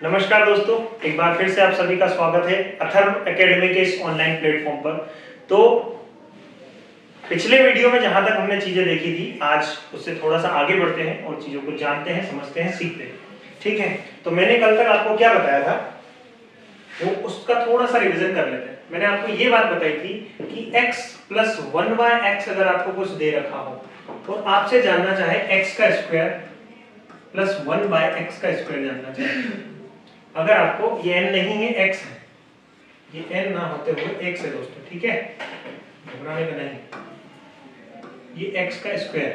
नमस्कार दोस्तों, एक बार फिर से आप सभी का स्वागत है अथर्व एकेडमी के इस ऑनलाइन प्लेटफॉर्म पर। तो पिछले वीडियो में जहां तक हमने चीजें देखी थी, आज उससे थोड़ा सा आगे बढ़ते हैं और चीजों को जानते हैं, समझते हैं, सीखते हैं। ठीक है, तो मैंने कल तक आपको क्या बताया था वो उसका थोड़ा सा रिविजन कर लेते हैं। मैंने आपको ये बात बताई थी कि x प्लस 1/x अगर आपको कुछ दे रखा हो तो आपसे जानना चाहे x का स्क्वायर प्लस 1/x का स्क्वायर जानना चाहे। अगर आपको ये n नहीं है, x है, ये n ना होते हुए x है दोस्तों, ठीक है, घबराने का नहीं। ये x का स्क्वायर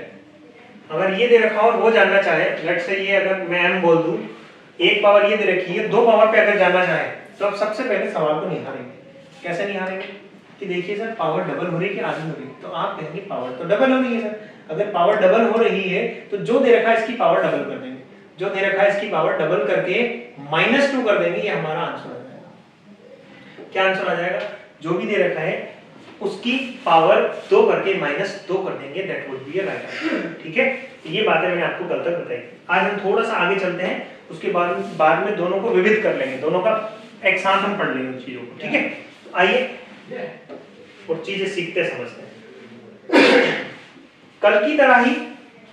अगर ये दे रखा हो और वो जानना चाहे, लेट्स से ये अगर मैं m बोल दूं, एक पावर ये दे रखी है, दो पावर पे अगर जानना चाहे तो आप सबसे पहले सवाल को निहारेंगे। कैसे निहारेंगे कि देखिए सर पावर डबल हो रही है कि आधी हो रही है, तो आप कहेंगे पावर तो डबल हो रही है सर। अगर पावर डबल हो रही है तो जो दे रखा है इसकी पावर डबल कर देंगे, जो दे रखा है इसकी पावर डबल करके -2 कर देंगे, ये हमारा आंसर आ जाएगा। क्या आंसर आ जाएगा? जो भी दे रखा है उसकी पावर 2 करके -2 कर देंगे, that would be a right answer. ठीक है, ये बातें मैंने आपको कल तक बताई। आज हम थोड़ा सा आगे चलते हैं, उसके बाद में दोनों को विविध कर लेंगे, दोनों का एक साथ हम पढ़ लेंगे चीजों को। ठीक है, तो आइए और चीजें सीखते समझते हैं। कल की तरह ही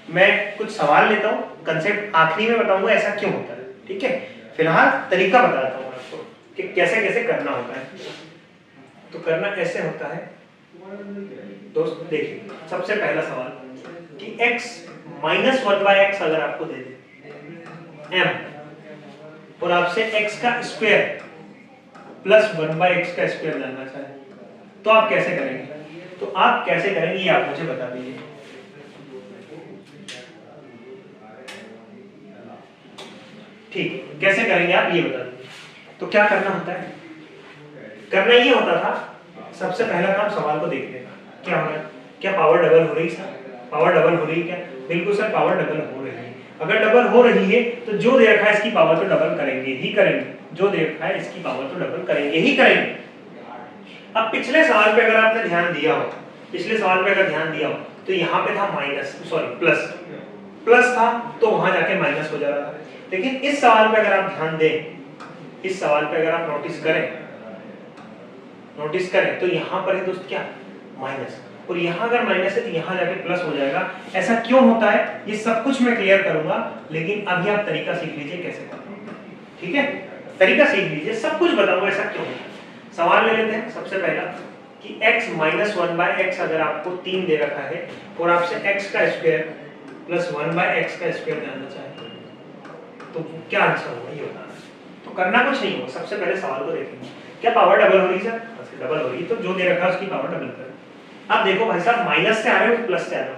मैं कुछ सवाल लेता हूं, कंसेप्ट आखिरी में बताऊंगा ऐसा क्यों होता है। ठीक है, फिलहाल तरीका बताता हूं आपको कि कैसे कैसे करना होता है। तो करना ऐसे होता है दोस्त, देखिए सबसे पहला सवाल कि x माइनस 1/x अगर आपको दे दे m और आपसे x का स्क्वायर प्लस 1/x का स्क्वायर जानना चाहे तो आप कैसे करेंगे? तो आप कैसे करेंगे ये आप मुझे बता दीजिए। ठीक, कैसे करेंगे आप ये बता दीजिए। तो क्या करना होता है? करना ये होता था, सबसे पहला काम सवाल को देखने का। क्या हो रहा है? क्या पावर डबल हो रही सर? पावर डबल हो रही क्या? बिल्कुल सर, पावर डबल हो रही है। अगर डबल हो रही है तो जो दे रखा है इसकी पावर तो डबल करेंगे ही करेंगे, जो दे रखा है इसकी पावर तो डबल करेंगे ही करेंगे। अब पिछले सवाल पे अगर आपने ध्यान दिया हो, पिछले सवाल पे अगर ध्यान दिया हो तो यहाँ पे था प्लस था तो वहां जाके माइनस हो जा रहा था। लेकिन इस सवाल पे अगर आप ध्यान दें, इस सवाल पे अगर आप नोटिस करें तो यहाँ पर है दोस्त क्या? माइनस, और यहाँ अगर माइनस है तो यहाँ जाके प्लस हो जाएगा। ऐसा क्यों होता है ये सब कुछ मैं क्लियर करूंगा, लेकिन अभी आप तरीका सीख लीजिए कैसे करना। ठीक है, तरीका सीख लीजिए, सब कुछ बताऊंगा ऐसा क्यों होता है। सवाल ले लेते हैं सबसे पहला कि x माइनस 1/x अगर आपको 3 दे रखा है और आपसे x का स्क्वायर प्लस 1/x का स्क्वायर जानना चाहे तो क्या आंसर होगा ये बताना। तो करना कुछ नहीं होगा, सबसे पहले सवाल को देखेंगे। क्या पावर डबल हो रही है सर? डबल हो रही है तो जो दे रखा है उसकी पावर डबल करें। आप देखो भाई साहब, माइनस से आ रहे हो कि प्लस से आ रहे हो?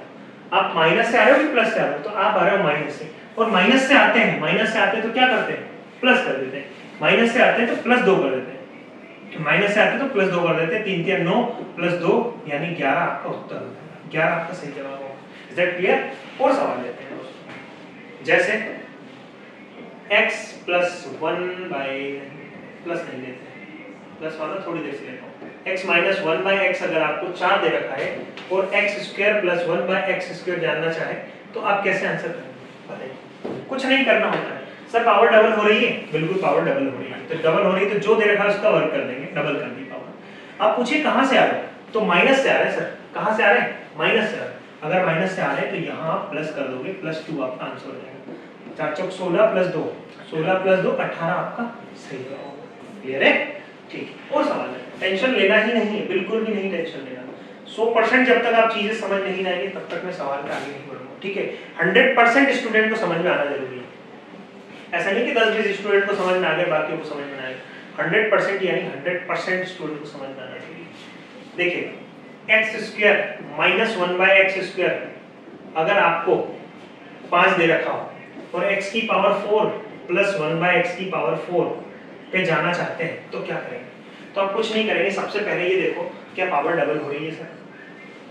आप माइनस से आ रहे हो कि प्लस से आ रहे हो? तो आप आ रहे हो माइनस से, और माइनस से आते हैं, माइनस से आते हैं तो क्या करते हैं? प्लस कर देते हैं। माइनस से आते हैं तो प्लस 2 कर देते हैं, माइनस से आते हैं तो प्लस 2 कर देते हैं। 3 3 9 प्लस 2 यानी 11 आपका उत्तर होगा। 11 आपका सही जवाब होगा। Is that clear? और सवाल लेते हैं दोस्तों, जैसे x प्लस 1/, प्लस नहीं लेते हैं, प्लस वाला थोड़ी देर से लेता हूँ। x माइनस 1/x अगर आपको 4 दे रखा है और x square plus 1/x square जानना चाहे तो आप कैसे आंसर करेंगे बताइए? कुछ नहीं करना होता है सर। पावर डबल हो रही है, बिल्कुल पावर डबल हो रही है, तो डबल हो रही है तो जो दे रखा है उसका वर्ग कर देंगे, डबल कर दी पावर। आप पूछिए कहां से आ रहे हैं, तो माइनस से आ रहे हैं सर। कहां से आ रहे हैं? माइनस से आ रहे हैं। अगर माइनस से आ रहे हैं तो यहाँ आप प्लस कर दोगे, +2 आपका आंसर हो जाएगा। 4 चौक 16 प्लस 2, 16 प्लस 2 18 आपका सही जवाब होगा। क्लियर है? ठीक, और सवाल है, टेंशन लेना ही नहीं है, बिल्कुल भी नहीं टेंशन लेना। 100% जब तक आप चीजें समझ नहीं लाएंगे तब तक मैं सवाल पे आगे नहीं बढ़ूंगा। ठीक है, 100% स्टूडेंट को समझ में आना जरूरी है। ऐसा नहीं कि 10-20 स्टूडेंट को समझ में आ गए बाकी को समझ में ना आए। 100% यानी 100% स्टूडेंट को समझ में आना चाहिए। देखिए x square minus 1/x square अगर आपको 5 दे रखा हो और x की पावर 4 प्लस 1/x की पावर 4 पे जाना चाहते हैं तो क्या करेंगे? तो आप कुछ नहीं करेंगे, सबसे पहले ये देखो क्या पावर डबल हो रही है सर?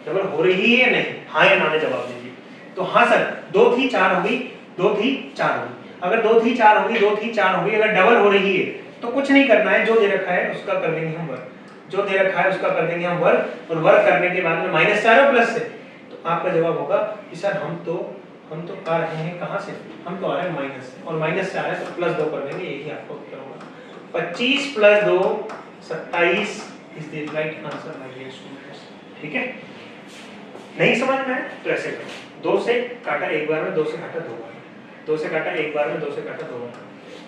डबल हो रही है या नहीं? हाँ या ना में जवाब दीजिए। तो हाँ सर, 2 थी 4 हो गई, 2 थी 4 हो गई। अगर 2 थी 4 हो गई, 2 थी 4 हो गई, अगर डबल हो रही है तो कुछ नहीं करना है, जो दे रखा है उसका कर देंगे हम वर्ग, जो दे रखा है उसका कर देंगे हम वर्ग, और वर्ग करने के बाद में माइनस 4 और प्लस से, तो आपका जवाब होगा कि सर हम तो हम तो आ रहे हैं कहाँ से, हम तो आ रहे हैं माइनस से, और माइनस से आ रहे हैं तो प्लस 2 कर देंगे, यही आपको उत्तर होगा। 25 + 2 27 is the right answer my dear students. ठीक है, नहीं समझ में आया तो ऐसे करो, 2 से काटा एक बार में, 2 से काटा 2 बार में, 2 से काटा एक बार में, 2 से काटा 2 बार में,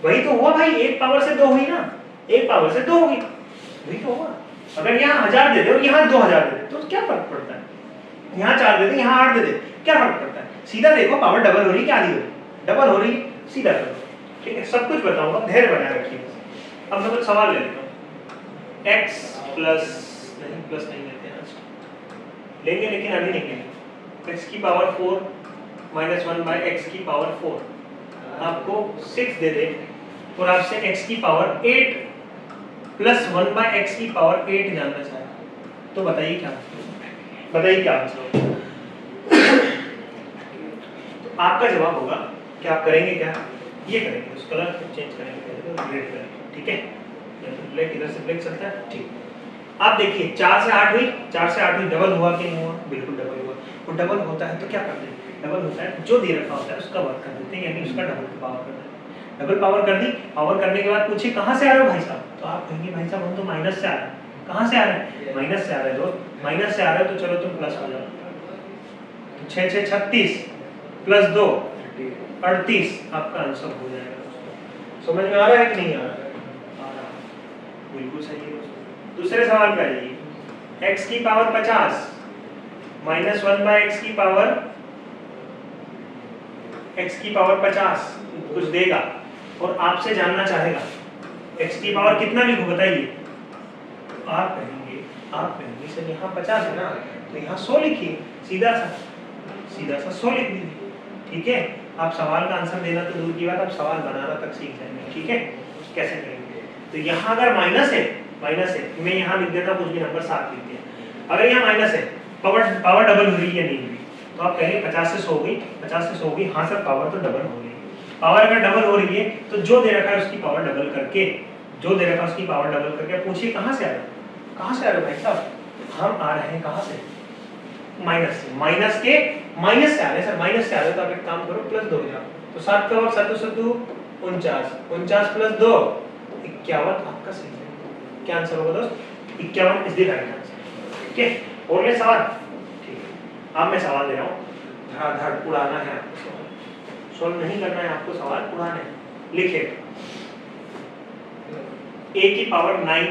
वही तो हुआ भाई, 1 पावर से 2 हुई ना, 1 पावर से 2 हुई, वही तो हुआ। अगर यहाँ 1000 दे दे और यहाँ 2000 दे दे तो क्या फर्क पड़ता है, यहाँ 4 दे दे यहाँ 8 दे दे, क्या फर्क पड़ता है, सीधा देखो पावर डबल हो रही है क्या आधी हो रही है, डबल हो रही है, सीधा करो। ठीक है, सब कुछ बताऊंगा, धैर्य बनाए रखिए। अब मैं कुछ सवाल ले लेता हूँ, x प्लस नहीं लेते हैं आज, लेंगे लेकिन अभी नहीं लेंगे, x की पावर 4 माइनस 1/x की पावर 4 आपको 6 दे दे और आपसे x की पावर 8 प्लस 1/x की पावर 8 जानना चाहे तो बताइए क्या आंसर, बताइए क्या आंसर होगा। तो आपका जवाब होगा कि आप करेंगे क्या, ये करेंगे, उस कलर को चेंज करेंगे, पहले तो रेड करेंगे। ठीक है, ब्लैक, इधर से ब्लैक चलता है। ठीक, आप देखिए 4 से 8 हुई, 4 से 8 हुई, डबल हुआ कि नहीं हुआ, बिल्कुल डबल हुआ। और डबल होता है तो क्या करते हैं, डबल होता है जो दे रखा होता है उसका वर्क कर देते हैं, यानी उसका डबल पावर कर देते हैं। डबल पावर कर दी, पावर करने के बाद पूछिए कहाँ से आ रहे हो भाई साहब, तो आप कहेंगे भाई साहब हम तो माइनस से आ रहे हैं। कहाँ से आ रहे हैं, माइनस से आ रहे हो दोस्त, माइनस से आ रहे हो तो चलो तुम प्लस हो जाओ। 6 6 36 प्लस 2 38 आपका आंसर हो जाएगा। समझ में आ रहा है कि नहीं आ रहा है, बिल्कुल सही है। दूसरे सवाल पे आइए, x की पावर 50 माइनस 1/x की पावर 50 कुछ देगा और आपसे जानना चाहेगा x की पावर कितना लिखूं बताइए। आप कहेंगे सर यहाँ 50 है ना तो यहाँ 100 लिखिए, सीधा सा 100 लिख दीजिए। ठीक है, आप सवाल का आंसर देना तो दूर की बात, आप सवाल बनाना तक सीख जाएंगे। ठीक है, कैसे करेंगे, तो यहाँ अगर माइनस है मैं यहाँ लिख देता कुछ भी नंबर 7 लिख दिया। अगर यहाँ माइनस है, पावर डबल हो रही है नहीं हुई, तो आप कहेंगे 50 से 100 गई, 50 से 100 गई, हाँ सर पावर तो डबल हो रही है। पावर अगर डबल हो रही है तो जो दे रखा है उसकी पावर डबल करके, पूछिए कहाँ से आ रहे हो भाई साहब, हम आ रहे हैं कहाँ से, माइनस से, माइनस से आ रहे हैं सर, माइनस से आ रहे हो तो आप एक काम करो प्लस 2 हो जाओ, तो 7 का और 7 49 प्लस 2 51 आपका सही है। क्या आंसर होगा दोस्त, 51 इज द राइट आंसर। ठीक है, और ले सवाल। ठीक है, अब मैं सवाल दे रहा हूँ, धड़ उड़ाना है आपको, सॉल्व नहीं करना है आपको, सवाल उड़ाना है। लिखिए a की पावर 9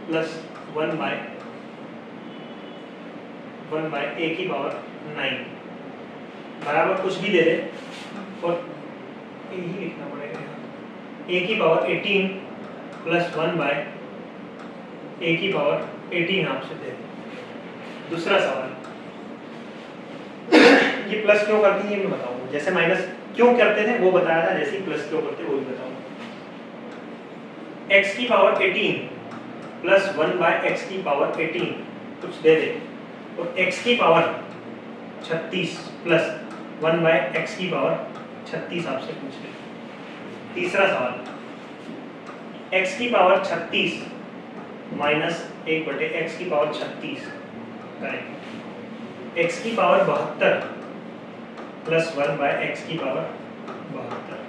प्लस 1/a की पावर 9 बराबर कुछ भी दे दे और यही लिखना पड़ेगा, a की पावर 18 प्लस 1/a की पावर 18 आपसे दे दे। दूसरा सवाल, ये प्लस क्यों करती है मैं बताऊंगा, जैसे माइनस क्यों करते थे वो बताया था, जैसे प्लस क्यों करते वो भी बताऊंगा। x की पावर 18 प्लस 1/x की पावर 18 कुछ दे दे और x की पावर 36 प्लस 1/x की पावर 36 आपसे पूछ ले। तीसरा सवाल, x की पावर 36 माइनस 1/x की पावर 36 करेंगे, x की पावर 72 प्लस 1/x की पावर 72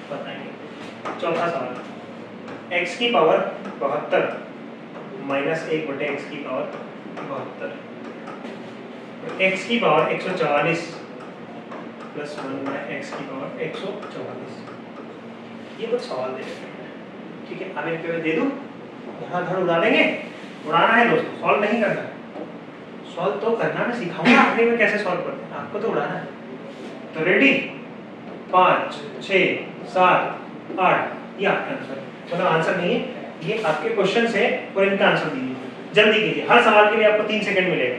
बताएंगे। चौथा सवाल, x की पावर 72 माइनस 1/x की पावर 72, x की पावर 144 प्लस 1/x की पावर 144। ये कुछ सवाल दे रहे हैं। ठीक है, अब इनके मैं दे दूं, यहाँ धड़ उड़ा देंगे, उड़ाना है दोस्तों, सॉल्व नहीं करना है। सॉल्व तो करना मैं सिखाऊंगा आखिरी में कैसे सॉल्व करते हैं, आपको तो उड़ाना है। तो रेडी, 5 6 7 8 ये आपका आंसर, मतलब आंसर नहीं है, ये आपके क्वेश्चन है और इनका आंसर दीजिए। जल्दी कीजिए, हर सवाल के लिए आपको 3 सेकंड मिलेगा।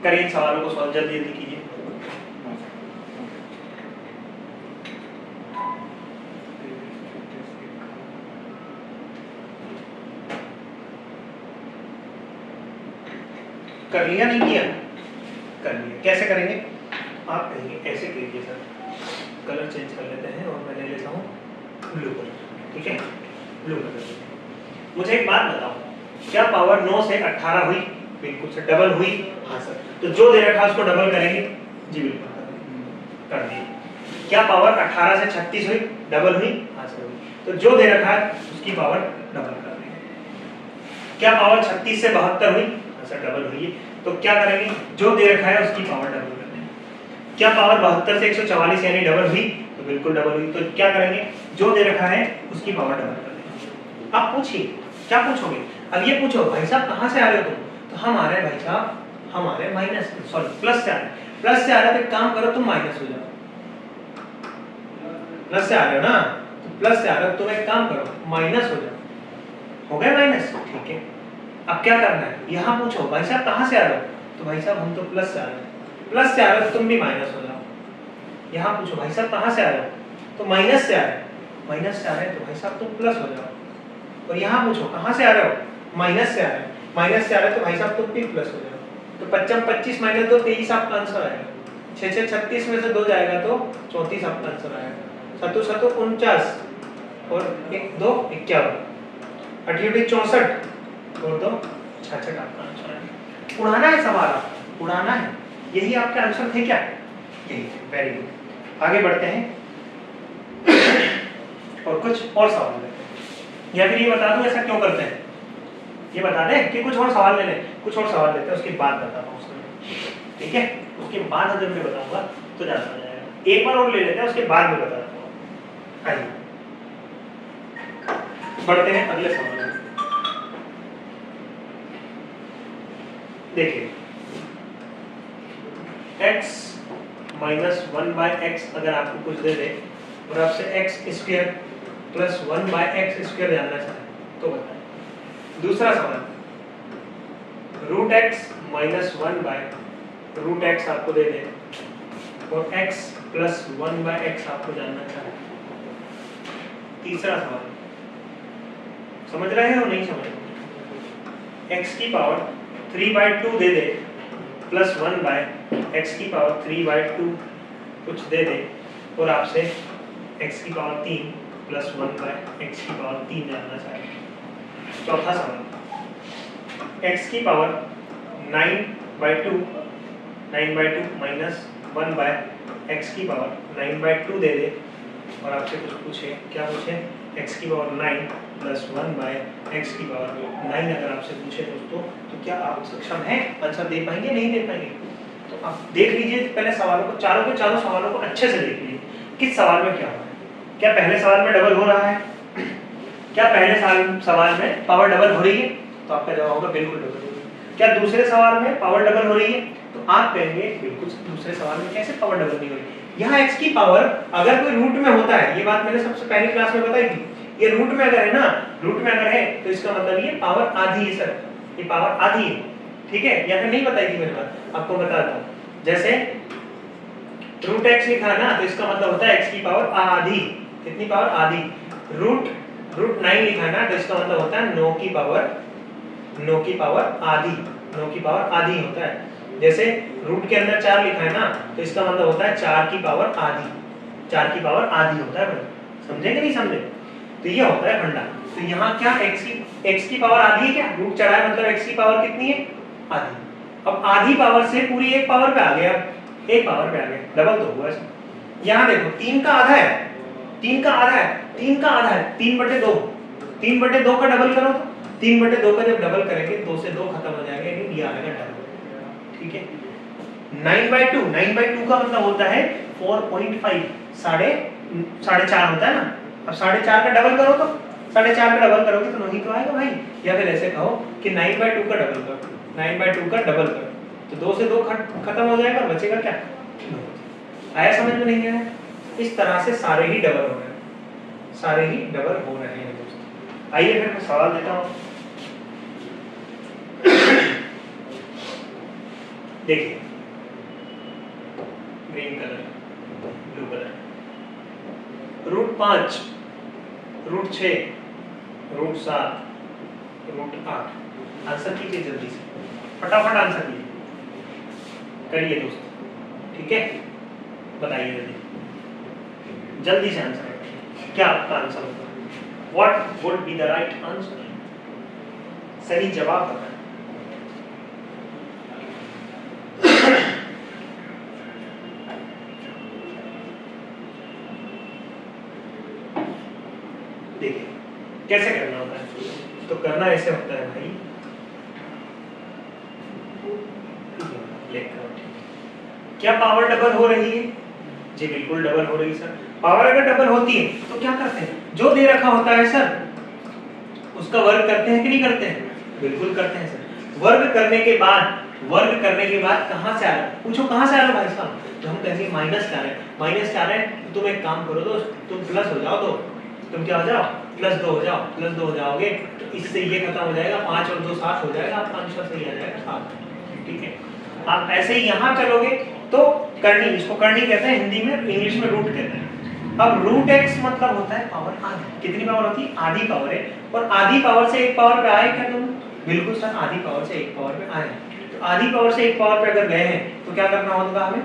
करिए सवालों को सॉल्व, जल्दी जल्दी कीजिए। कर लिया नहीं किया, कर लिया। कैसे करेंगे, आप कहेंगे ऐसे कीजिए सर, कलर चेंज कर लेते हैं और मैं ले लेता हूँ ब्लू कलर। ठीक है, ब्लू कलर मुझे एक बात बताओ, क्या पावर 9 से 18 हुई? बिल्कुल सर। डबल हुई? हाँ सर। तो जो दे रखा है उसको डबल करेंगे? जी बिल्कुल कर दिए। क्या पावर 18 से 36 हुई? डबल हुई? हाँ सर हुई। तो जो दे रखा है उसकी पावर डबल कर देंगे। क्या पावर 36 से 72 हुई? हाँ सर डबल हुई। तो क्या करेंगे? जो दे रखा है उसकी पावर डबल कर देंगे। क्या पावर 72 से 144 यानी डबल हुई? तो बिल्कुल डबल हुई। तो क्या करेंगे? जो दे रखा है उसकी पावर डबल कर देंगे। आप पूछिए, क्या पूछोगे? अब ये पूछो भाई साहब कहाँ से आ रहे हो तुम? तो हम आ रहे हैं भाई साहब, हम आ रहे हैं माइनस, सॉरी प्लस से आ रहे हैं। प्लस से आ रहे हो तो एक काम करो, तुम माइनस हो जाओ। प्लस से आ रहे हो ना, तो प्लस से आ रहे हो, तुम एक काम करो माइनस हो जाओ। हो गए माइनस? ठीक है। अब क्या करना है? यहाँ पूछो भाई साहब कहाँ से आ रहे हो? तो भाई साहब हम तो प्लस से आ रहे हैं। प्लस से आ रहे हो तुम भी माइनस हो जाओ। यहाँ पूछो भाई साहब कहाँ से आ रहे हो? तो माइनस से आ रहे हैं। माइनस से आ रहे हैं तो भाई साहब तुम प्लस हो जाओ। और यहाँ पूछो कहाँ से आ रहे हो? माइनस से आ रहे हैं। माइनस से आ रहे हैं तो भाई साहब तुम भी प्लस हो जाओ। तो 25 25 माइनस 2 23 आपका आंसर आएगा। 6 6 36 में से 2 जाएगा तो 34 आपका आंसर आएगा। 7 7 49 और 1 2 51 8 8 64 और 2 66 आपका आंसर आएगा। उड़ाना है सवाल, उड़ाना है। यही आपके आंसर थे क्या? यही थे। Very good. आगे बढ़ते हैं और कुछ और सवाल लेते हैं, या फिर ये बता दूं ऐसा क्यों करते हैं? ये बता दें कि कुछ और सवाल ले लें? कुछ और सवाल लेते हैं, उसके बाद बताता हूँ उसको। ठीक है, उसके बाद अगर मैं बताऊंगा तो ज्यादा हो जाएगा। एक बार और ले लेते हैं, उसके बाद में बताता हूँ। आइए बढ़ते हैं अगले सवाल में। देखिए x माइनस 1/x अगर आपको कुछ दे दे और आपसे x square plus 1/x square जानना चाहे तो बताएं। दूसरा सवाल, रूट एक्स माइनस 1/√x आपको दे दे और x प्लस 1/x आपको जानना चाहे। तीसरा सवाल, समझ रहे हो नहीं समझ रहे? x की पावर 3/2 दे दे प्लस 1/x की पावर 3/2 कुछ दे दे और आपसे x की पावर 3 प्लस 1/x की पावर 3 जानना चाहिए। चौथा सवाल, x की पावर 9/2 माइनस 1/x की पावर 9/2 दे दे और आपसे कुछ पूछे, क्या पूछे? x की पावर 9 प्लस 1/x की पावर 9 अगर आपसे पूछे दोस्तों तो क्या आप सक्षम हैं आंसर दे पाएंगे? नहीं दे पाएंगे? तो आप देख लीजिए पहले सवालों को, चारों के चारों सवालों को अच्छे से देख लीजिए किस सवाल में क्या हो रहा है। क्या पहले सवाल में डबल हो रहा है? क्या पहले सवाल में पावर डबल हो रही है? तो आपका जवाब होगा बिल्कुल डबल हो रही है। क्या दूसरे सवाल में पावर डबल हो रही है? तो आप कहेंगे बिल्कुल दूसरे सवाल में कैसे पावर डबल नहीं हो रही? यहाँ x की पावर अगर कोई रूट में होता है, ये बात मैंने सबसे पहली क्लास में बताई थी, ये रूट में अगर है ना, रूट में अगर है तो इसका मतलब ये पावर आधी है सर, ये पावर आधी है। ठीक है, या फिर नहीं बताई थी मैंने बात, आपको बताता हूँ। जैसे रूट x लिखा है ना तो इसका मतलब होता है x की पावर आधी। कितनी पावर? आधी। रूट 9 लिखा है ना तो इसका मतलब होता है 9 की पावर आधी। 9 की पावर आधी होता है। जैसे रूट के अंदर 4 लिखा है ना तो इसका मतलब होता है 4 की पावर आधी। 4 की पावर आधी होता है भाई, समझे कि नहीं समझे? तो ये होता है फंडा। तो यहाँ क्या x की पावर आधी है, क्या रूट चढ़ा है मतलब x की पावर कितनी है? आधी। अब आधी पावर से पूरी एक पावर पे आ गया, एक पावर पे आ गया, डबल तो हुआ इसमें। यहाँ देखो 3 का आधा है, 3 का आधा है, 3 का आधा है, 3/2। 3/2 का डबल करो तो 3/2 का जब डबल करेंगे 2 से 2 खत्म हो जाएगा, यानी ये आएगा डबल। ठीक है, 9/2 का मतलब होता है 4.5, 4.5 होता है ना। अब 4.5 का डबल करो तो 4.5 का डबल करोगे तो नहीं तो आएगा भाई। या फिर ऐसे कहो कि 9/2 का डबल करो, 9/2 का डबल करो तो 2 से 2 खत्म हो जाएगा, बचेगा क्या? आया समझ में? नहीं आया? इस तरह से सारे ही डबल हो रहे हैं, सारे ही डबल हो रहे हैं दोस्तों। आइए फिर मैं सवाल देता हूं। देखिए green colour, blue colour, √5, √6, √7, √8। Answer कीजिए जल्दी से, फटाफट आंसर कीजिए, करिए दोस्तों। ठीक है, बताइए जल्दी से आंसर। क्या आपका आंसर होगा? What would be the right answer? सही जवाब बताएं। देखिए कैसे करना होता है, तो करना ऐसे होता है भाई, क्या पावर डबल हो रही है? जी बिल्कुल डबल हो रही है सर। पावर अगर डबल होती है तो क्या करते हैं, जो दे रखा होता है सर उसका वर्ग करते हैं कि नहीं करते हैं? बिल्कुल करते हैं सर। वर्ग करने के बाद कहां से आ रहा है? पूछो कहां से आ रहा है भाई साहब? तो हम कहेंगे माइनस क्या है, माइनस क्या है, तो तुम एक काम करो दोस्त, तुम प्लस हो जाओ, तो तुम क्या हो जाओ, +2 हो जाओ, +2 हो जाओगे तो इससे ये खत्म हो जाएगा, 5 और 2 7 हो जाएगा, आपका आंसर सही आ जाएगा 7। ठीक है, आप ऐसे ही यहाँ चलोगे तो करनी, इसको करनी कहते हैं हिंदी में, इंग्लिश में रूट कहते हैं। अब रूट x मतलब होता है पावर आधी। कितनी पावर होती है? आधी पावर है। और आधी पावर से एक पावर पे आए क्या तुम? बिल्कुल सर, आधी पावर से एक पावर पे आए। तो आधी पावर से एक पावर पे अगर गए हैं तो क्या करना होगा हमें?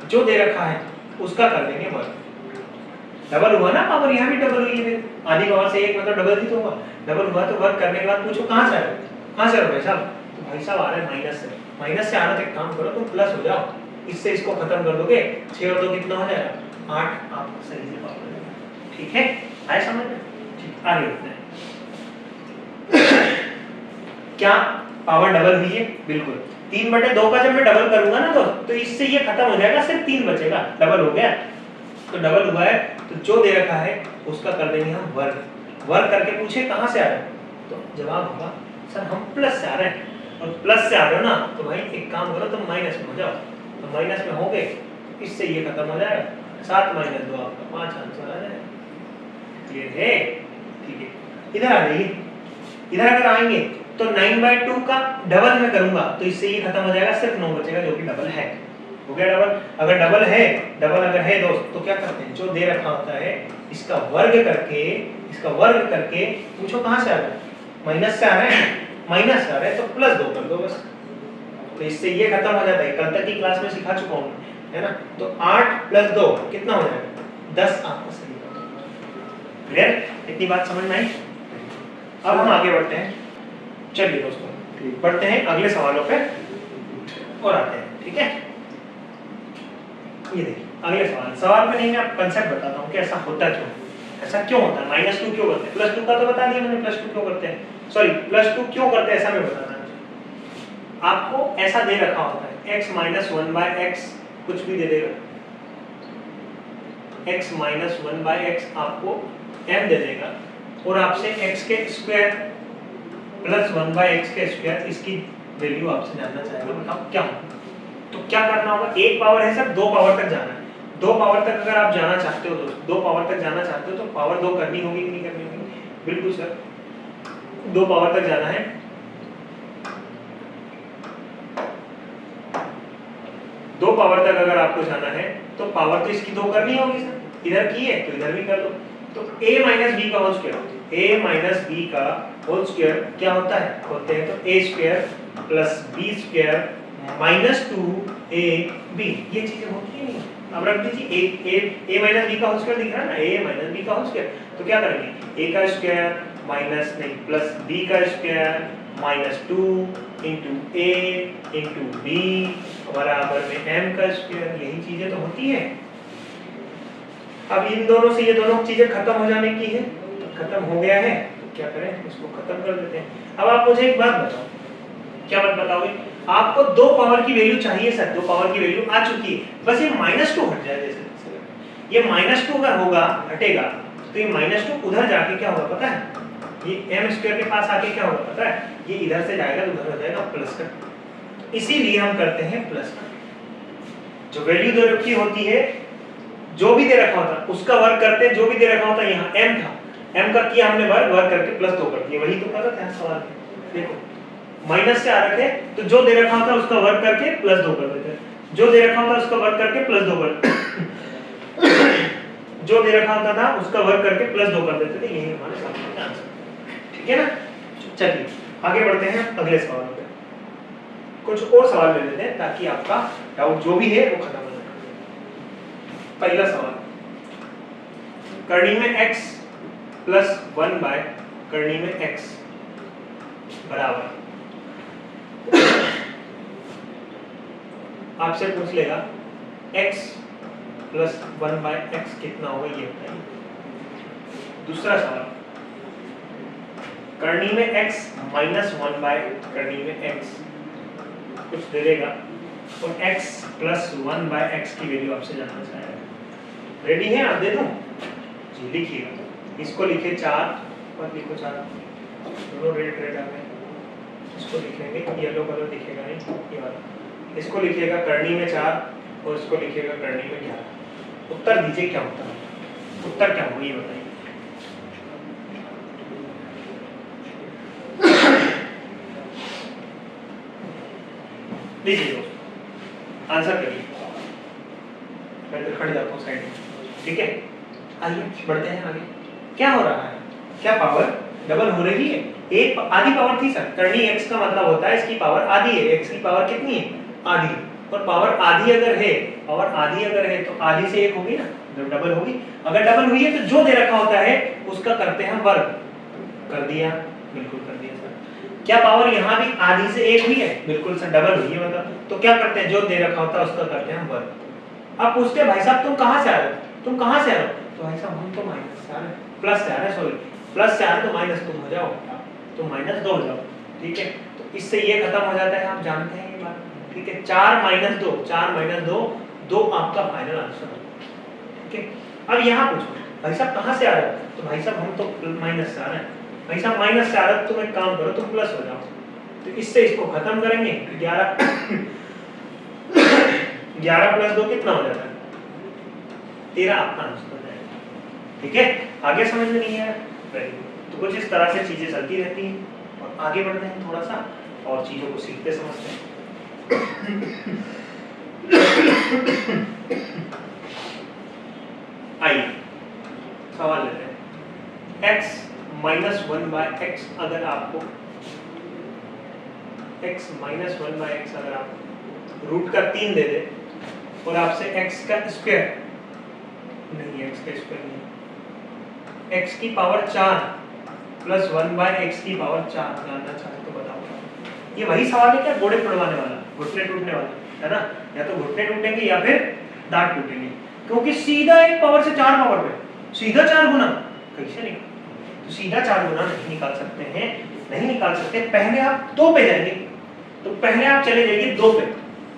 जो दे रखा है उसका कर देंगे वर्ग। डबल हुआ ना पावर, यहाँ भी डबल हुई है, आधी पावर से एक मतलब डबल ही तो हुआ। डबल हुआ तो वर्ग करने के बाद पूछो कहाँ से आ रहा है, कहाँ से आ रहा है भाई साहब? तो भाई साहब आ रहा है माइनस से। माइनस से आ रहा है तो एक काम करो, तुम प्लस हो जाओ, इससे इसको खत्म कर दोगे, 6 और 2 कितना हो जाएगा? 8। आपका सही जवाब हो जाएगा। ठीक है, आए समझ में? ठीक, आगे बढ़ते हैं। क्या पावर डबल हुई है? बिल्कुल। 3/2 का जब मैं डबल करूंगा ना तो इससे ये खत्म हो जाएगा, सिर्फ 3 बचेगा, डबल हो गया। तो डबल हुआ है तो जो दे रखा है उसका कर देंगे हम वर्ग। वर्ग करके पूछे कहां से आ रहा है, तो जवाब होगा सर हम प्लस से आ रहे हैं। और प्लस से आ रहे हो ना तो भाई एक काम करो, तुम माइनस में हो जाओ। तो माइनस में हो गए, इससे ये खत्म हो जाएगा, 7 - 2 आपका 5 आंसर आ जाएगा। क्लियर है? ठीक है, इधर आ जाइए। इधर अगर आएंगे तो 9/2 का डबल में करूंगा तो इससे ये खत्म हो जाएगा, सिर्फ 9 बचेगा जो कि डबल है। हो गया डबल। अगर डबल है दोस्त तो क्या करते हैं, जो दे रखा होता है इसका वर्ग करके पूछो कहां से आ रहा है? माइनस से आ रहा है, माइनस से आ रहा है तो +2 कर दो बस। तो इससे ये खत्म हो जाता है, कल तक की क्लास में सिखा चुका हूं, है ना? तो 8 + 2 कितना हो जाएगा? 10 आपका सही जवाब। क्लियर? इतनी बात समझ में आई? अब हम आगे बढ़ते हैं। चलिए दोस्तों बढ़ते हैं अगले सवालों पे और आते हैं। ठीक है, ये देखिए अगले सवाल पे नहीं, मैं आपको कंसेप्ट बताता हूँ कि ऐसा होता क्यों, ऐसा क्यों होता है, -2 क्यों करते हैं, +2 का तो बता दिया मैंने, +2 क्यों करते हैं, सॉरी +2 क्यों करते हैं ऐसा मैं बताना है। आपको ऐसा दे रखा होता है x - 1/x, कुछ भी दे देगा, x - 1/x आपको m दे देगा, और आपसे x के स्क्वायर + 1/x के स्क्वायर, इसकी वैल्यू आपसे जानना चाहेगा, बताओ क्या होगा। तो क्या करना होगा, एक पावर है सर, 2 पावर तक जाना है। 2 पावर तक अगर आप जाना चाहते हो दोस्त, 2 पावर तक जाना चाहते हो तो पावर 2 करनी होगी कि नहीं करनी होगी? बिल्कुल सर, 2 पावर तक जाना है। 2 पावर तक अगर आपको जाना है तो पावर तो इसकी 2 करनी होगी सर, इधर की है तो इधर भी कर दो। तो a - b का होल स्क्वायर, a - b का होल स्क्वायर क्या होता है, होते हैं तो a² + b² -2ab, ये चीजें होती है नहीं। अब रख दीजिए a - b का होल स्क्वायर दिख रहा है ना, a - b का होल स्क्वायर, तो क्या करेंगे, a का स्क्वायर माइनस नहीं प्लस b का स्क्वायर -2 × a × b बराबर में m का स्क्वायर, यही चीजें तो होती है। अब इन दोनों से ये दोनों चीजें खत्म हो जाने की है, तो खत्म हो गया है तो क्या करें, इसको खत्म कर देते हैं। अब आप मुझे एक बात बताओ, क्या बात बताओगे, आपको 2 पावर की वैल्यू चाहिए सर, 2 पावर की वैल्यू आ चुकी है, बस ये -2 हट जाए जैसे, ये -2 अगर होगा हटेगा तो ये -2 उधर जाके क्या होगा पता है, ये m² के पास आके क्या होगा पता है, ये इधर से जाएगा तो उधर हो जाएगा प्लस का, इसीलिए हम करते हैं प्लस का। जो वैल्यू दे रखी होती है, जो भी दे रखा होता है उसका वर्ग करते हैं, जो भी दे रखा होता है, यहाँ m था, m का किया हमने वर्ग करके +2 कर दिया, वही तो कर रहे थे सवाल में। देखो माइनस से आ रखे तो जो दे रखा होता है उसका वर्ग करके +2 कर देते हैं, जो दे रखा होता है उसका वर्ग करके +2 कर जो दे रखा होता था उसका वर्ग करके +2 कर देते थे, यही हमारे सवाल का आंसर। ठीक है ना, चलिए आगे बढ़ते हैं अगले सवाल पे, कुछ और सवाल ले लेते हैं ताकि आपका डाउट जो भी है वो खत्म हो जाए। पहला सवाल, करनी में x + 1/करनी में x बराबर आपसे पूछ लेगा x प्लस 1/x कितना होगा ये बताइए। दूसरा सवाल, करनी में x माइनस 1/करनी में x कुछ दे देगा और x प्लस 1/x की वैल्यू आपसे जानना चाहेगा। रेडी है आप? दे दूं जी? लिखिएगा, इसको लिखे 4 और लिखो 4, दोनों रेड आ गए। इसको लिखेंगे, येलो कलर दिखेगा नहीं ये वाला, इसको लिखिएगा करनी में 4 और इसको लिखिएगा करनी में 11। उत्तर दीजिए क्या होता है, उत्तर क्या होगा ये बताइए। लीजिए दोस्तों आंसर करिए, मैं तो खड़े जाता हूँ साइड में, ठीक है। आइए बढ़ते हैं आगे। क्या हो रहा है, क्या पावर डबल हो रही है? एक आधी पावर थी सर, करनी x का मतलब होता है इसकी पावर आधी है। x की पावर कितनी है? आधी। और पावर आधी अगर है, पावर आधी अगर है तो आधी से 1 होगी ना, जब डबल होगी। अगर डबल हुई है तो जो दे रखा होता है उसका करते हैं वर्ग। कर दिया, बिल्कुल कर दिया सर। क्या पावर यहाँ भी आधी से 1 हुई है? बिल्कुल सर, डबल हुई है मतलब। तो क्या करते हैं, जो दे रखा होता है उसका करते हैं वर्ग। अब पूछते हैं भाई साहब तुम कहाँ से आ रहे हो, तुम कहाँ से आ रहे हो? तो भाई साहब हम तो माइनस से आ रहे हैं, प्लस से आ रहे हैं, सॉरी प्लस से आ रहे तो माइनस तुम हो जाओ, तो माइनस 2 हो जाओ, ठीक है। तो इससे ये खत्म हो जाता है, आप जानते हैं ये बात, ठीक है। 4 माइनस 2, 4 माइनस 2, 2 आपका फाइनल आंसर है, ठीक है। अब यहाँ पूछो भाई साहब कहाँ से आ रहे हो? तो भाई साहब हम तो माइनस से आ रहे हैं। भाई साहब माइनस से आ रहे हो, तुम एक काम करो, तुम प्लस हो जाओ। तो इससे इसको खत्म करेंगे, 11 प्लस 2 कितना हो जाता है? 13 आपका आंसर हो जाएगा, ठीक है। आगे समझ में नहीं है? तो कुछ इस तरह से चीजें चलती रहती हैं और आगे बढ़ते हैं थोड़ा सा और चीजों को सीखते समझते हैं। आइए सवाल लेते हैं। x माइनस 1/x अगर आपको x माइनस 1/x अगर आप रूट का 3 दे दे और आपसे x का स्क्वायर नहीं, x का स्क्वायर नहीं, x की पावर 4 प्लस 1/x की पावर 4 जानना चाहे तो बताओ। ये वही सवाल है क्या, घोड़े पड़वाने वाला, घुटने टूटने वाला, है ना? या तो घुटने टूटेंगे या फिर दांत टूटेंगे, क्योंकि सीधा एक पावर से 4 पावर पे सीधा 4 गुना कैसे निकाल? तो सीधा 4 गुना नहीं निकाल सकते हैं, नहीं निकाल सकते। पहले आप 2 पे जाएंगे, तो पहले आप चले जाइए 2 पे,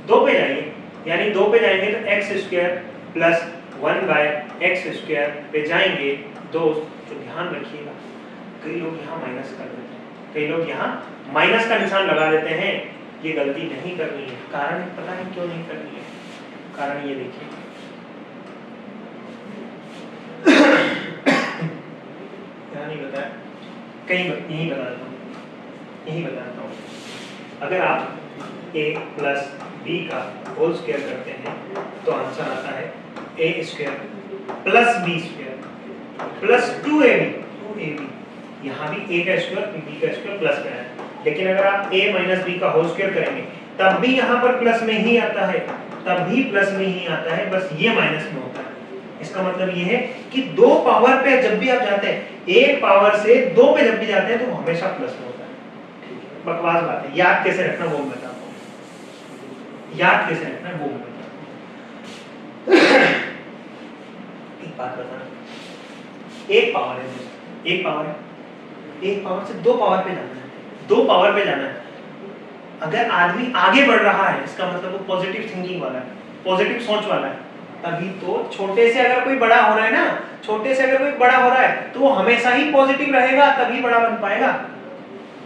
2 पे जाइए, यानी 2 पे जाएंगे तो x स्क्वायर प्लस 1/x² पे जाएंगे दोस्त। तो ध्यान रखिएगा, कई लोग यहाँ माइनस कर देते हैं, कई लोग यहाँ माइनस का निशान लगा देते हैं। ये गलती नहीं करनी है। कारण पता है क्यों नहीं करनी है? कारण ये देखिए, यहाँ नहीं बताया, कहीं यही बता देता हूँ, यही बताता हूँ। अगर आप a प्लस b का होल स्क्वायर करते हैं तो आंसर आता है a square plus b square plus 2ab। यहाँ भी a का स्क्वायर b का स्क्वायर प्लस में है, लेकिन अगर आप a माइनस b का होल स्क्वायर करेंगे तब भी यहाँ पर प्लस में ही आता है, तब भी प्लस में ही आता है, बस ये माइनस में होता है। इसका मतलब ये है कि 2 पावर पे जब भी आप जाते हैं, 1 पावर से 2 पे जब भी जाते हैं तो हमेशा प्लस में होता है। बकवास बात है, याद कैसे रखना वो मैं बताता हूँ, याद कैसे रखना वो मैं बताता हूँ। एक बात बताना, 1 पावर है, 1 पावर है, 1 पावर से 2 पावर पे जाना है, 2 पावर पे जाना है। अगर आदमी आगे बढ़ रहा है इसका मतलब वो पॉजिटिव थिंकिंग वाला है, पॉजिटिव सोच वाला है। तभी तो छोटे से अगर कोई बड़ा हो रहा है ना, छोटे से अगर कोई बड़ा हो रहा है तो वो हमेशा ही पॉजिटिव रहेगा, तभी बड़ा बन पाएगा।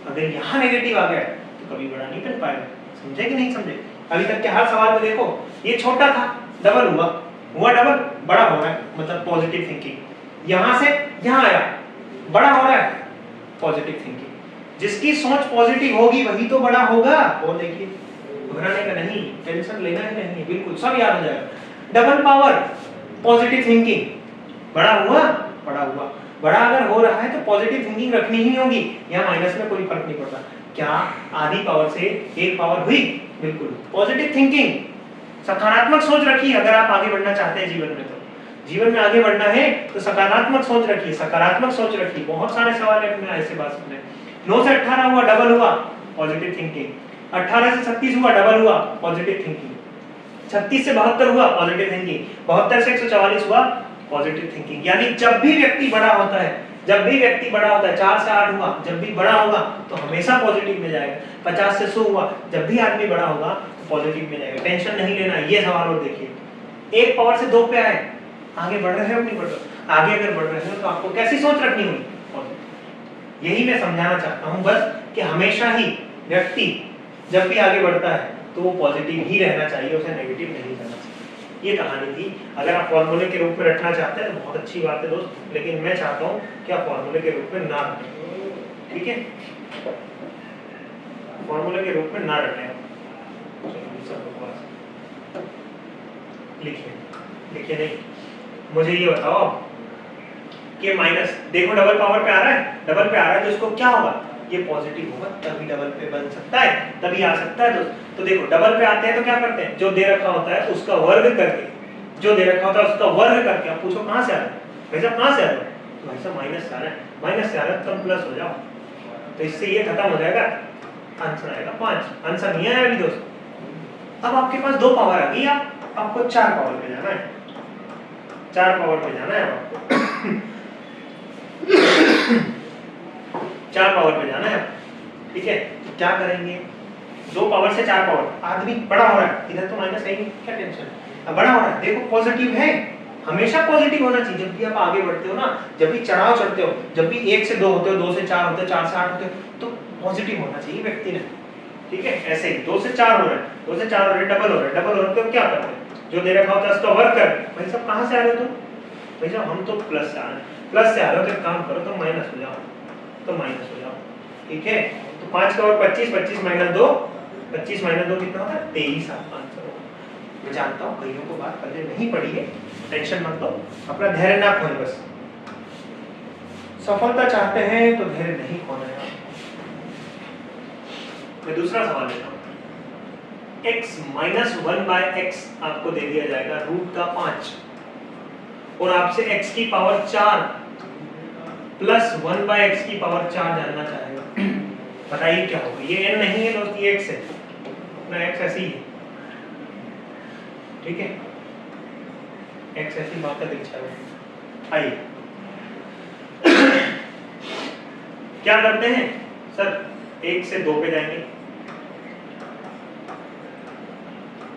अगर यहाँ नेगेटिव आ गया तो कभी बड़ा नहीं बन पाएगा। समझे कि नहीं समझे? अभी तक के हर सवाल में देखो, ये छोटा था, डबल हुआ, हुआ डबल, बड़ा हो रहा है, मतलब पॉजिटिव थिंकिंग। यहाँ से यहाँ आया, बड़ा हो रहा है, पॉजिटिव थिंकिंग। जिसकी सोच पॉजिटिव होगी वही तो बड़ा होगा। और देखिए घबराने का नहीं, टेंशन लेना ही नहीं है, बिल्कुल सब याद हो जाएगा। डबल पावर, पॉजिटिव थिंकिंग, बड़ा हुआ, बड़ा हुआ, बड़ा अगर हो रहा है तो पॉजिटिव थिंकिंग रखनी ही होगी। यहाँ माइनस में कोई फर्क नहीं पड़ता। क्या आधी पावर से 1 पावर हुई? बिल्कुल पॉजिटिव थिंकिंग, सकारात्मक सोच रखिए। अगर आप आगे बढ़ना चाहते हैं जीवन में, तो जीवन में आगे बढ़ना है तो सकारात्मक सोच रखिए, सकारात्मक सोच रखिए। बहुत सारे सवाल है अपने ऐसे बात सुनने, 9 से 18 हुआ डबल हुआ पॉजिटिव थिंकिंग, 18 से 36 हुआ डबल हुआ पॉजिटिव थिंकिंग, 36 से 72 हुआ पॉजिटिव थिंकिंग, 72 से 144 हुआ पॉजिटिव थिंकिंग। यानी जब भी व्यक्ति बड़ा होता है, जब भी व्यक्ति बड़ा होता है, 4 से 8 हुआ, जब भी बड़ा होगा तो हमेशा पॉजिटिव में जाएगा। 50 से 100 हुआ, जब भी आदमी बड़ा होगा तो पॉजिटिव में जाएगा। टेंशन नहीं लेना। ये सवाल और देखिए, 1 पावर से 2 पे आए, आगे बढ़ रहे हो नहीं बढ़ रहे? आगे अगर बढ़ रहे हो तो आपको कैसी सोच रखनी होगी? यही मैं समझाना चाहता हूं बस, कि हमेशा ही व्यक्ति जब भी आगे बढ़ता है तो वो पॉजिटिव ही रहना चाहिए, उसे नेगेटिव नहीं करना चाहिए। ये कहानी थी। अगर आप फॉर्मूले के रूप में रखना चाहते हैं तो बहुत अच्छी बात है दोस्त, लेकिन मैं चाहता हूं कि आप फॉर्मूले के रूप में ना रखें, ठीक है? फॉर्मूले के रूप में ना रखें। लिखिए, लिखिए नहीं, मुझे ये बताओ कि माइनस, देखो डबल पावर पे आ रहा है, डबल पे आ रहा है तो इसको क्या होगा? ये पॉजिटिव होगा, तभी डबल पे बन सकता है, तभी आ सकता है दोस्त। तो देखो डबल पे आते हैं तो क्या करते हैं? जो दे रखा होता है उसका वर्ग करके, जो दे रखा होता है उसका वर्ग करके, आप पूछो कहां से आ रहा है भाई साहब, कहां से आ रहा है? तो भाई साहब माइनस से आ रहा है, माइनस से आ रहा है तो प्लस हो जाओ, तो इससे ये खत्म हो जाएगा, आंसर आएगा 5। आंसर नहीं आया अभी दोस्त। अब आपके पास 2 पावर आ गई, आपको 4 पावर पे जाना है, 4 पावर पे जाना है आपको 4 पावर पे जाना है, ठीक है? तो क्या करेंगे? 2 पावर से 4 पावर, आदमी बड़ा हो रहा है, इधर तो माइनस है ही, क्या टेंशन है? अब बड़ा हो रहा है, देखो पॉजिटिव है, हमेशा पॉजिटिव होना चाहिए। जब भी आप आगे बढ़ते हो ना, जब भी चढ़ाव चढ़ते हो, जब भी 1 से 2 होते हो, 2 से 4 होते हो, 4 से 8 होते हो, तो पॉजिटिव होना चाहिए व्यक्ति ने, ठीक है? ऐसे ही 2 से 4 हो रहा है, 2 से 4 हो रहा है, डबल हो रहा है, डबल हो रहा है तो क्या करते हैं? जो दे रखा होता है उसका वर्ग कर। भाई साहब कहां से आ रहे हो तुम? भाई साहब हम तो प्लस से आ रहे हैं, प्लस से आ रहे हो तो एक काम करो, तो माइनस हो जाओ, तो माइनस हो जाओ, ठीक है? तो 5 का और 25, 25 माइनस 2, 25 माइनस 2 कितना होता है? 23 आपका आंसर होगा। मैं जानता हूँ कईयों को बात पहले नहीं पड़ी है, टेंशन मत लो, अपना धैर्य ना खोए, बस सफलता चाहते हैं तो धैर्य नहीं खोना है। मैं दूसरा सवाल लेता हूँ। x माइनस 1/x आपको दे दिया जाएगा रूट का 5, और आपसे x की पावर 4 प्लस 1/x की पावर 4 जानना चाहेगा। बताइए क्या होगा? ये n नहीं है दोस्त, ये x है, अपना x ऐसी है, ठीक है? x ऐसी बात का दीक्षा है। आइए क्या करते हैं सर? 1 से 2 पे जाएंगे,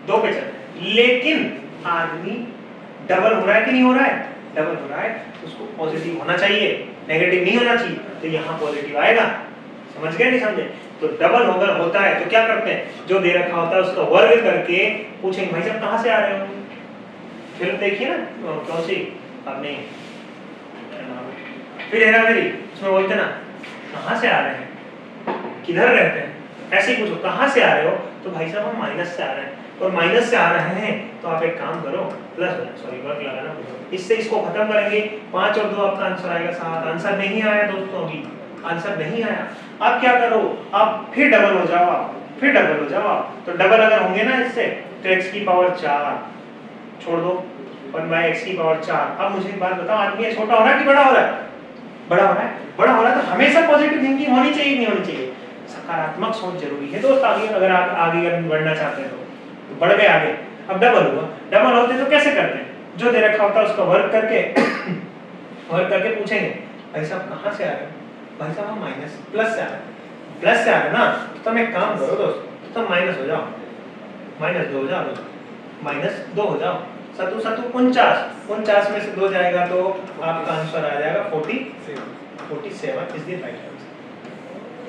2 पे चलते, लेकिन आदमी डबल हो रहा है कि नहीं हो रहा है? डबल हो रहा है तो उसको पॉजिटिव होना चाहिए, नेगेटिव नहीं होना चाहिए, तो यहाँ पॉजिटिव आएगा। समझ गए नहीं समझे? तो डबल अगर होता है तो क्या करते हैं? जो दे रखा होता है उसका वर्ग करके पूछेंगे भाई साहब कहां से आ रहे हो? फिल्म देखिए ना, कौन सी आपने, फिर हेरा फेरी, उसमें बोलते ना कहां से आ रहे हैं, किधर रहते हैं, ऐसे ही पूछो कहां से आ रहे हो? तो भाई साहब हम माइनस से आ रहे हैं, और माइनस से आ रहे हैं तो आप एक काम करो, प्लस, सॉरी वर्ग लगाना, इससे इसको खत्म करेंगे, 5 और 2 आपका आंसर आएगा 7। आंसर नहीं आया दोस्तों, अभी आंसर नहीं आया। आप क्या करो, आप फिर डबल हो जाओ, आप फिर डबल हो जाओ आप, तो डबल अगर होंगे ना इससे तो x की पावर 4 छोड़ दो, और मैं x की पावर 4। अब मुझे एक बात बताओ, आदमी छोटा हो रहा है कि बड़ा हो रहा है? बड़ा हो रहा है, बड़ा हो रहा है तो हमेशा पॉजिटिव थिंकिंग होनी चाहिए, नहीं होनी चाहिए? सकारात्मक सोच जरूरी है दोस्त। आगे अगर आप आगे बढ़ना चाहते हैं तो बढ़ गए आगे। अब डबल हुआ, डबल होते तो कैसे करते हैं? जो दे रखा होता है उसका वर्ग करके वर्ग करके पूछेंगे भाई साहब कहां से आ रहे हैं? भाई साहब हम माइनस प्लस से आ रहे हैं, प्लस से आ रहे हैं ना, तो तुम एक काम करो दोस्त, तो तुम माइनस हो जाओ, माइनस 2 हो जाओ दोस्त, माइनस 2 हो जाओ, 7 7 49, 49 में से 2 जाएगा तो आपका आंसर आ जाएगा 47 इज द राइट आंसर,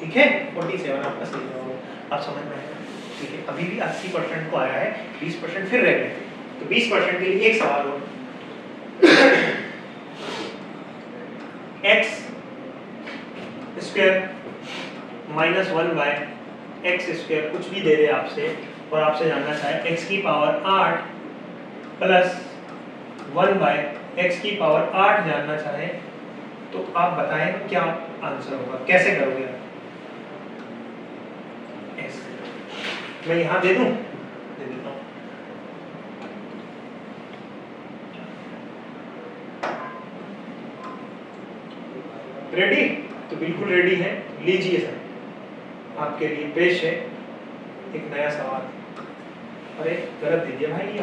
ठीक है? 47 आपका सही जवाब है। आप समझ में आएगा, ठीक है? अभी भी 80% को आया है, 20% फिर रह गए, तो 20% के लिए एक सवाल हो, x square minus 1/x square कुछ भी दे दे आपसे, और आपसे जानना चाहे x की पावर 8 प्लस 1/x की पावर 8 जानना चाहे, तो आप बताएं क्या आंसर होगा? कैसे करोगे आप? मैं यहां दे दूं, दे देता हूं, रेडी? तो बिल्कुल रेडी है। लीजिए सर, आपके लिए पेश है एक नया सवाल। अरे गलत दे दिया भाई,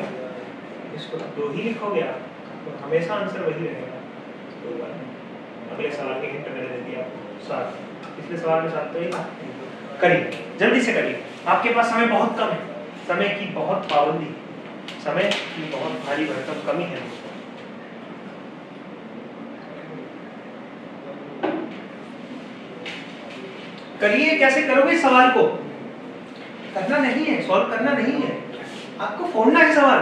इसको तो 2 ही लिखोगे आप, तो हमेशा आंसर वही रहेगा। कोई बात नहीं, अगले सवाल के हिंट मैंने दे दिया आपको 7, पिछले सवाल में 7 तो ही था। करिए, जल्दी से करिए, आपके पास समय बहुत कम है, समय की बहुत पाबंदी, समय की बहुत भारी भरकम कमी है। करिए, कैसे करोगे इस सवाल को? करना नहीं है, सॉल्व करना नहीं है, आपको फोड़ना है सवाल।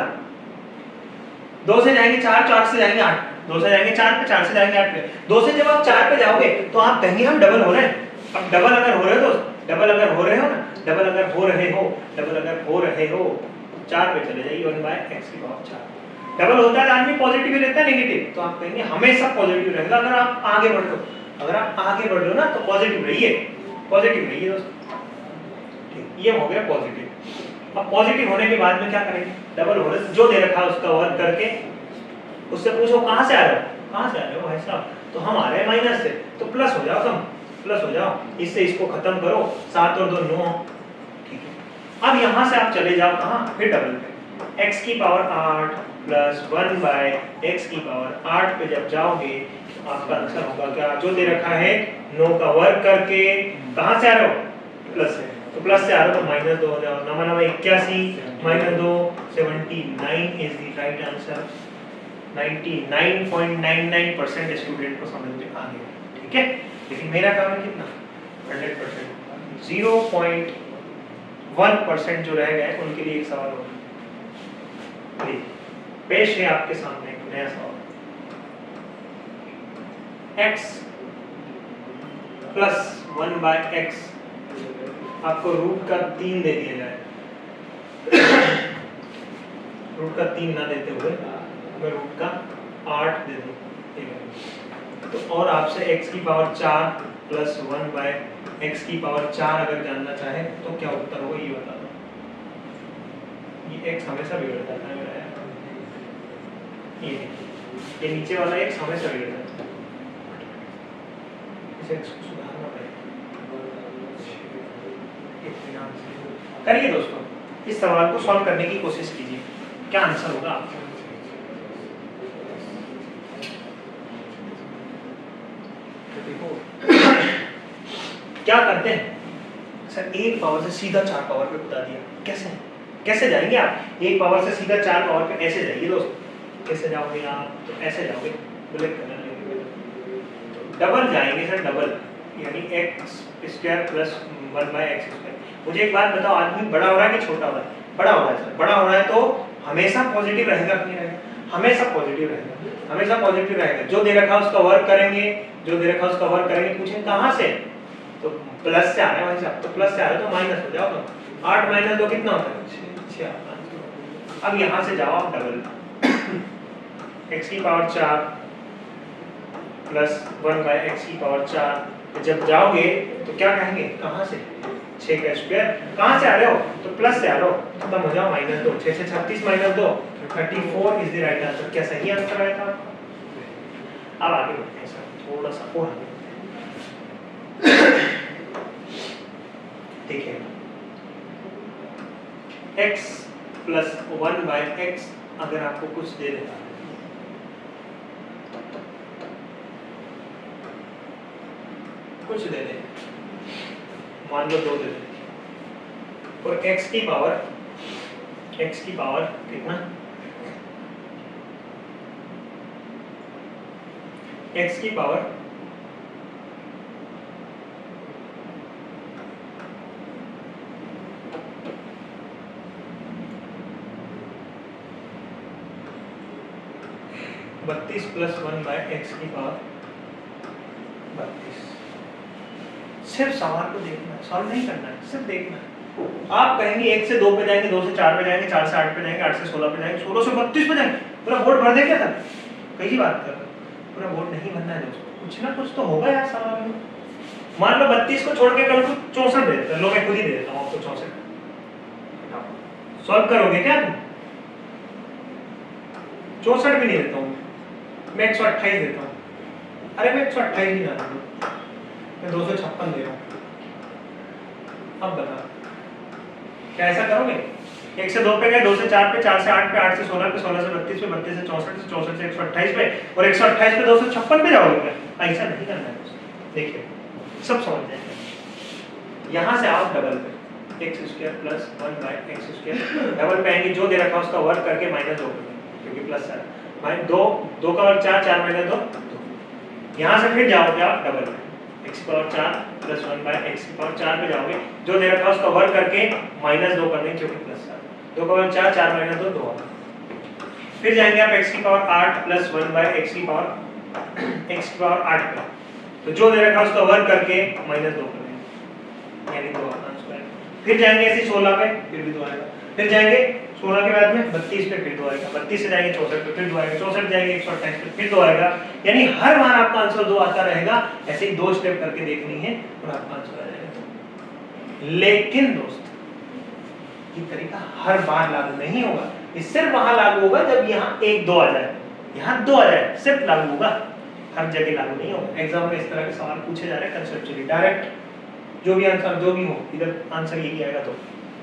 2 से जाएंगे 4, 4 से जाएंगे 8, 2 से जाएंगे 4 पे, 4 से जाएंगे 8 पे। 2 से जब आप 4 पे जाओगे तो आप कहेंगे हम डबल हो रहे हैं। अब डबल अगर हो रहे हो तो डबल अगर हो रहे हो ना, डबल अगर हो रहे हो, डबल अगर हो रहे हो, 4 पे चले जाइए 1/x की पावर 4। डबल होता है आदमी पॉजिटिव ही रहता है नेगेटिव, तो आप कहेंगे हमेशा पॉजिटिव रहेगा। अगर आप आगे बढ़ रहे हो, अगर आप आगे बढ़ रहे हो ना तो पॉजिटिव रहिए, पॉजिटिव रहिए दोस्तों। ठीक, ये हो गया पॉजिटिव। अब पॉजिटिव होने के बाद में क्या करेंगे? डबल हो रहे तो जो दे रखा है उसका वर्क करके उससे पूछो कहां से आ रहे हो, कहां से आ रहे हो भाई साहब? तो हम आ रहे हैं माइनस से, तो प्लस हो जाओ, तुम प्लस हो जाओ, इससे इसको खत्म करो, 7 और 2 9। ठीक है, अब यहां से आप चले जाओ कहां? फिर डबल पे, x की पावर 8 प्लस 1/x की पावर 8 पे जब जाओगे तो आपका आंसर होगा क्या? जो दे रखा है 9 का वर्क करके कहां से आ रहे हो? प्लस से, तो प्लस से आ रहे हो तो -2 हो जाओ, 9 9 81 -2 79 is the right answer. 99.99% student को समझ में आ गया, ठीक है। लेकिन मेरा काम है कितना? 100%। 0.1% जो रह गए उनके लिए एक सवाल होगा। पेश है आपके सामने एक नया सवाल। x प्लस 1/x आपको रूट का 3 दे दिया जाए। रूट का 3 ना देते हुए मैं रूट का 8 दे दूं, ठीक है। तो और आपसे x की पावर 4 प्लस 1/x की पावर 4 अगर जानना चाहे तो क्या उत्तर होगा ये बता दो। ये x हमेशा बिगड़ जाता है मेरा यार, ये नीचे वाला x हमेशा बिगड़ जाता है, इसे x को सुधारना पड़ेगा। करिए दोस्तों, इस सवाल को सॉल्व करने की कोशिश कीजिए, क्या आंसर होगा आपका? देखो क्या करते हैं सर, 1 पावर से सीधा 4 पावर पे बता दिया। कैसे कैसे जाएंगे आप? 1 पावर से सीधा 4 पावर पे ऐसे जाइए दोस्त। कैसे जाओगे आप? तो ऐसे जाओगे, बुलेट करना लेंगे, डबल जाएंगे सर, डबल यानी x² प्लस 1/x²। मुझे एक बात बताओ, आदमी बड़ा हो रहा है कि छोटा हो रहा है? बड़ा हो रहा है सर। बड़ा हो रहा है तो हमेशा पॉजिटिव रहेगा कि नहीं रहेगा? हमेशा पॉजिटिव रहेगा, हमेशा पॉजिटिव रहेगा। जो दे रखा है उसका वर्क करेंगे, जो दे रखा है उसका वर्क करेंगे। पूछें कहां से? तो प्लस से आ रहा है भाई साहब, तो प्लस से आ रहा है तो माइनस हो जाओ। तो 8 - 2 कितना होता है? 6। अब यहां से जाओ आप डबल, x की पावर 4 प्लस 1/x की पावर 4। जब जाओगे तो क्या कहेंगे? कहां से? 6 का स्क्वायर। कहां से आ रहे हो? तो प्लस से आ रहे हो, खत्म हो जाओ, -2। 6 से 36 - 2 34 इज द राइट आंसर। क्या सही आंसर आया था? अब आगे बढ़ते हैं सर, थोड़ा सा और आगे। देखिए x प्लस 1/x अगर आपको कुछ दे देता है, कुछ दे दे, मान लो 2 दे दे, और x की पावर कितना? x की पावर 32 प्लस 1/x की पावर 32। सिर्फ सवाल को देखना है, सॉल्व नहीं करना है, सिर्फ देखना है। आप कहेंगे 1 से 2 पे जाएंगे, 2 से 4 पे जाएंगे, 4 से 8 पे जाएंगे, 8 से 16 पे जाएंगे, 16 से 32 पे जाएंगे, पूरा बोर्ड भर देंगे सर? कई बात कर रहे हो, पूरा बोर्ड नहीं भरना है दोस्तों, कुछ ना कुछ तो होगा यार सवाल में। मान लो 32 को छोड़ के कल को 64 दे देता, लो मैं खुद ही दे देता हूँ आपको 64। सॉल्व करोगे क्या तुम? 64 भी नहीं देता हूँ मैं, 128 देता हूँ। अरे मैं 128 ही ना दूँ, मैं 256 दे रहा हूँ। अब बताओ क्या ऐसा करोगे? 1 से 2 पे गए, 2 से 4 पे, 4 से 8 पे, 8 से 16 पे, 16 से 32 पे, 32 से 64 से 64 से 128 पे और 128 पे 256 पे जाओगे क्या? ऐसा नहीं करना है। देखिए सब समझ जाएंगे। यहाँ से आओ डबल पे x square plus 1/x square, double पे आएंगे जो दे रखा उसका वर्ग करके माइनस 2 क्योंकि प्लस है माइनस 2, 2 का वर्ग 4, 4 माइनस 2 2। यहाँ से फिर जाओगे आप डबल पे x power 4 plus 1/x power 4 पे जाओगे जो दे रखा उसका वर्ग करके माइनस 2 कर देंगे क्योंकि प्लस है 2 का वर्ग 4, 4 माइनस 2 2 होगा। फिर जाएंगे आप x की पावर 8 प्लस 1/x की पावर 8 पे तो जो दे रखा उसका वर्ग करके माइनस 2 कर देंगे यानी 2 अपना स्क्वायर। फिर जाएंगे ऐसे 16 पे फिर भी 2 आएगा। फिर जाएंगे 16 के बाद में 32 पे फिर 2 आएगा, 32 से जाएंगे 64 पे फिर 2 आएगा, 64 जाएंगे 128 पे फिर 2 आएगा। यानी हर बार आपका आंसर 2 आता रहेगा। ऐसे ही 2 स्टेप करके देखनी है और आपका आंसर आ जाएगा। लेकिन दोस्त ये तरीका हर बार लागू नहीं होगा। ये सिर्फ वहां लागू होगा जब यहाँ 1 2 आ जाए, यहाँ 2 आ जाए सिर्फ लागू होगा, हर जगह लागू नहीं होगा। एग्जाम में इस तरह के सवाल पूछे जा रहे हैं कंसेप्चुअली डायरेक्ट, जो भी आंसर जो भी हो इधर आंसर यही आएगा। तो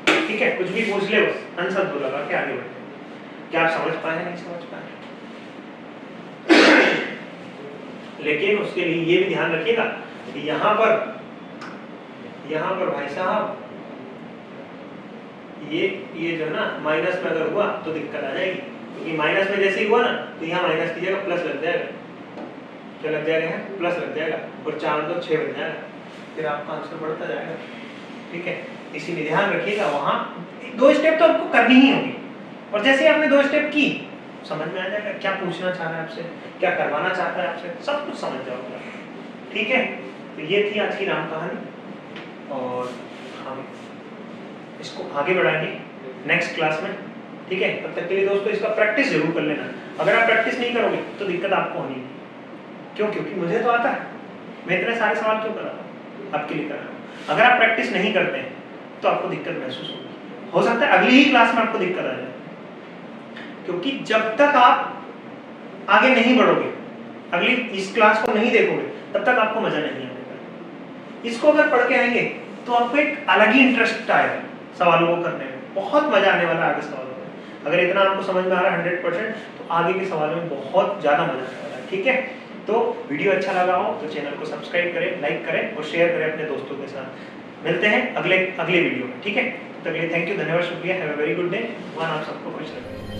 ठीक है कुछ भी पूछ ले बस आंसर दो लगा के आगे बढ़ते। क्या आप समझ पाए नहीं समझ पाए? लेकिन उसके लिए ये भी ध्यान रखिएगा कि यहाँ पर भाई साहब ये जो ना माइनस में अगर हुआ तो दिक्कत आ जाएगी, क्योंकि माइनस में जैसे ही हुआ ना तो यहाँ माइनस कीजिएगा प्लस लग जाएगा। क्या लग जाएगा? प्लस लग जाएगा और 4 तो 6 बन जाएगा, फिर आपका आंसर बढ़ता जाएगा। ठीक है इसीलिए ध्यान रखिएगा वहां 2 स्टेप तो आपको करनी ही होगी और जैसे ही आपने 2 स्टेप की समझ में आ जाएगा क्या पूछना चाह रहा है आपसे, क्या करवाना चाहता है आपसे, सब कुछ समझ जाओगे। ठीक है तो ये थी आज की राम कहानी और हम इसको आगे बढ़ाएंगे नेक्स्ट क्लास में। ठीक है तब तक के लिए दोस्तों इसका प्रैक्टिस जरूर कर लेना। अगर आप प्रैक्टिस नहीं करोगे तो दिक्कत आपको होनी है। क्यों? क्योंकि मुझे तो आता है, मैं इतने सारे सवाल क्यों कर रहा हूँ, आपके लिए कर रहा हूँ। अगर आप प्रैक्टिस नहीं करते हैं तो आपको दिक्कत महसूस होगी, हो सकता है अगली ही क्लास में आपको दिक्कत आ जाए, क्योंकि जब तक आप आगे नहीं बढ़ोगे, अगली इस क्लास को नहीं देखोगे तब तक आपको मजा नहीं आएगा। इसको अगर पढ़ के आएंगे तो आपको एक अलग ही इंटरेस्ट आएगा सवालों को करने में, बहुत मजा आने वाला आगे सवालों में। अगर इतना आपको समझ में आ रहा है 100% तो आगे के सवालों में बहुत ज्यादा मजा आने वाला है। ठीक है तो वीडियो अच्छा लगा हो तो चैनल को सब्सक्राइब करें, लाइक करें और शेयर करें अपने दोस्तों के साथ। मिलते हैं अगले वीडियो में। ठीक है तब तक के लिए थैंक यू, धन्यवाद, शुक्रिया, have a very good day. भगवान आप सबको खुश रखें।